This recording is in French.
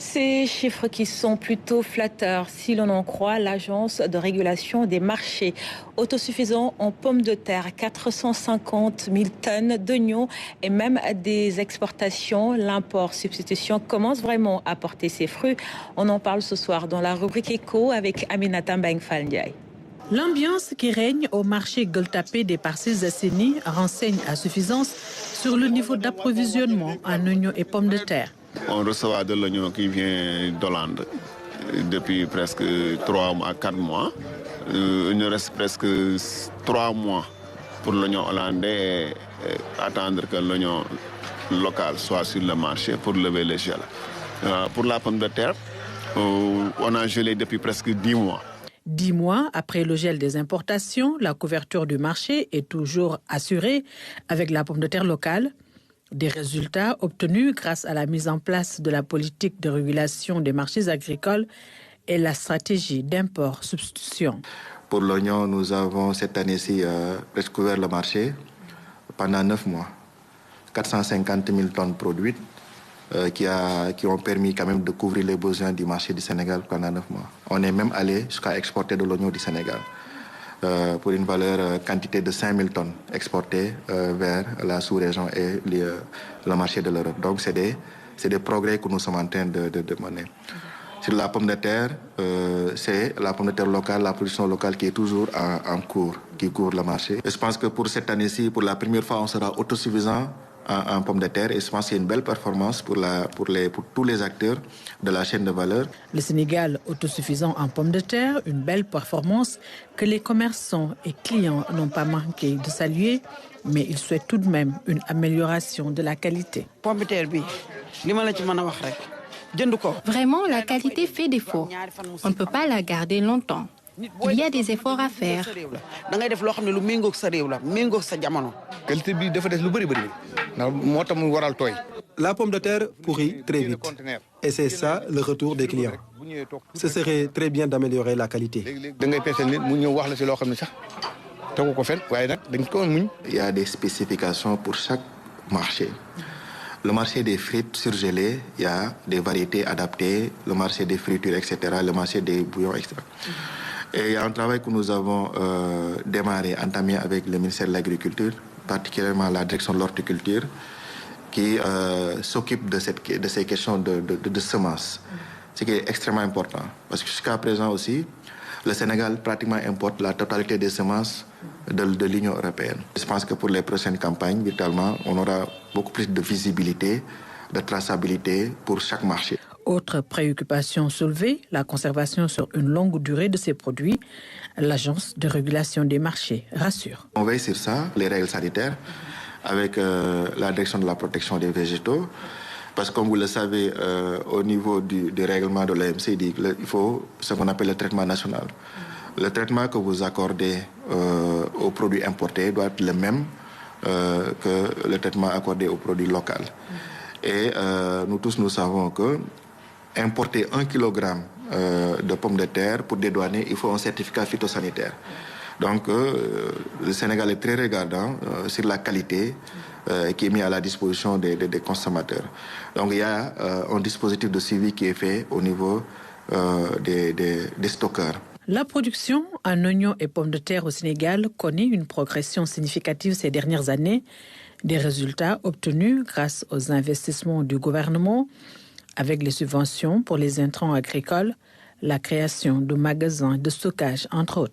Ces chiffres qui sont plutôt flatteurs, si l'on en croit l'Agence de régulation des marchés. Autosuffisant en pommes de terre, 450 000 tonnes d'oignons et même des exportations. L'import-substitution commence vraiment à porter ses fruits. On en parle ce soir dans la rubrique Éco avec Aminata Mbengue-Falndiaye. L'ambiance qui règne au marché Gueule-Tapée des Parcelles Assainies renseigne à suffisance sur le niveau d'approvisionnement en oignons et pommes de terre. On reçoit de l'oignon qui vient d'Hollande depuis presque 3 à 4 mois. Il nous reste presque 3 mois pour l'oignon hollandais et attendre que l'oignon local soit sur le marché pour lever le gel. Pour la pomme de terre, on a gelé depuis presque 10 mois. 10 mois après le gel des importations, la couverture du marché est toujours assurée avec la pomme de terre locale. Des résultats obtenus grâce à la mise en place de la politique de régulation des marchés agricoles et la stratégie d'import-substitution. Pour l'oignon, nous avons cette année-ci presque couvert le marché pendant 9 mois. 450 000 tonnes produites qui ont permis quand même de couvrir les besoins du marché du Sénégal pendant 9 mois. On est même allé jusqu'à exporter de l'oignon du Sénégal pour une valeur quantité de 5 000 tonnes exportées vers la sous-région et le marché de l'Europe. Donc c'est des progrès que nous sommes en train de mener. Sur la pomme de terre, c'est la pomme de terre locale, la production locale qui est toujours en cours, qui couvre le marché. Et je pense que pour cette année-ci, pour la première fois, on sera autosuffisant en pommes de terre et je pense que c'est une belle performance pour tous les acteurs de la chaîne de valeur. Le Sénégal autosuffisant en pommes de terre, une belle performance que les commerçants et clients n'ont pas manqué de saluer, mais ils souhaitent tout de même une amélioration de la qualité. Vraiment, la qualité fait défaut. On ne peut pas la garder longtemps. Il y a des efforts à faire. La pomme de terre pourrit très vite. Et c'est ça le retour des clients. Ce serait très bien d'améliorer la qualité. Il y a des spécifications pour chaque marché. Le marché des frites surgelées, il y a des variétés adaptées. Le marché des fritures, etc. Le marché des bouillons, etc. Et il y a un travail que nous avons entamé avec le ministère de l'Agriculture, particulièrement la direction de l'horticulture, qui s'occupe de ces questions de semences. Ce qui est extrêmement important. Parce que jusqu'à présent aussi, le Sénégal pratiquement importe la totalité des semences de l'Union européenne. Je pense que pour les prochaines campagnes, vitalement, on aura beaucoup plus de visibilité, de traçabilité pour chaque marché. Autre préoccupation soulevée, la conservation sur une longue durée de ces produits. L'Agence de régulation des marchés rassure. On veille sur ça, les règles sanitaires, avec la direction de la protection des végétaux. Parce que comme vous le savez, au niveau du règlement de l'AMC, il faut ce qu'on appelle le traitement national. Le traitement que vous accordez aux produits importés doit être le même que le traitement accordé aux produits locaux. Et nous tous, nous savons que importer 1 kilogramme de pommes de terre pour dédouaner, il faut un certificat phytosanitaire. Donc, le Sénégal est très regardant sur la qualité qui est mis à la disposition des consommateurs. Donc, il y a un dispositif de suivi qui est fait au niveau des stockeurs. La production en oignons et pommes de terre au Sénégal connaît une progression significative ces dernières années. Des résultats obtenus grâce aux investissements du gouvernement, avec les subventions pour les intrants agricoles, la création de magasins de stockage, entre autres.